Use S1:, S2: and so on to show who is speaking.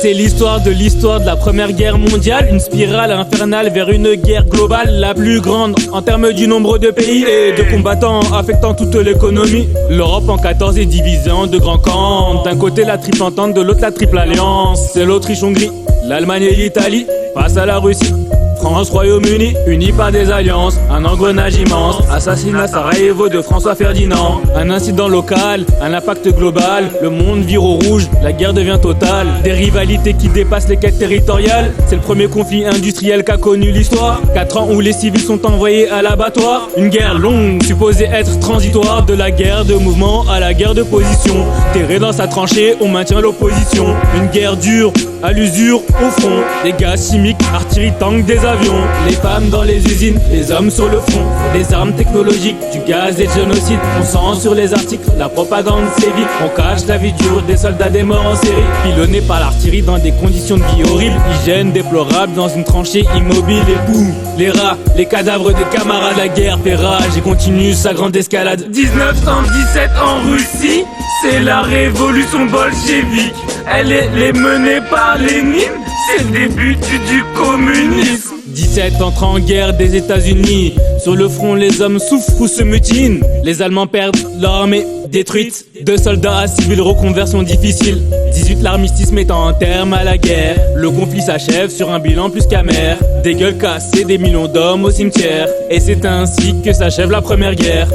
S1: C'est l'histoire de la première guerre mondiale, une spirale infernale vers une guerre globale, la plus grande en termes du nombre de pays et de combattants affectant toute l'économie. L'Europe en 14 est divisée en deux grands camps, d'un côté la triple entente, de l'autre la triple alliance. C'est l'Autriche-Hongrie, l'Allemagne et l'Italie face à la Russie. France, Royaume-Uni, unis par des alliances, un engrenage immense, assassinat Sarajevo de François Ferdinand. Un incident local, un impact global, le monde vire au rouge, la guerre devient totale. Des rivalités qui dépassent les quêtes territoriales, c'est le premier conflit industriel qu'a connu l'histoire. 4 ans où les civils sont envoyés à l'abattoir. Une guerre longue, supposée être transitoire, de la guerre de mouvement à la guerre de position. Terré dans sa tranchée, on maintient l'opposition. Une guerre dure, à l'usure, au front, des gaz chimiques, artillerie, tanks, des avions. Les femmes dans les usines, les hommes sur le front. Des armes technologiques, du gaz et du génocide. On sent sur les articles, la propagande sévit. On cache la vie dure des soldats, des morts en série. Pilonnés par l'artillerie dans des conditions de vie horribles. Hygiène déplorable dans une tranchée immobile. Et boum, les rats, les cadavres des camarades. La guerre fait rage et continue sa grande escalade. 1917 en Russie, c'est la révolution bolchevique. Elle est menée par Lénine, c'est le début du communisme. 17 entrent en guerre des États-Unis. Sur le front, les hommes souffrent ou se mutinent. Les Allemands perdent leur armée détruite. 2 soldats à civils, reconversion difficile. 18, l'armistice mettant un terme à la guerre. Le conflit s'achève sur un bilan plus qu'amer. Des gueules cassées, des millions d'hommes au cimetière. Et c'est ainsi que s'achève la première guerre.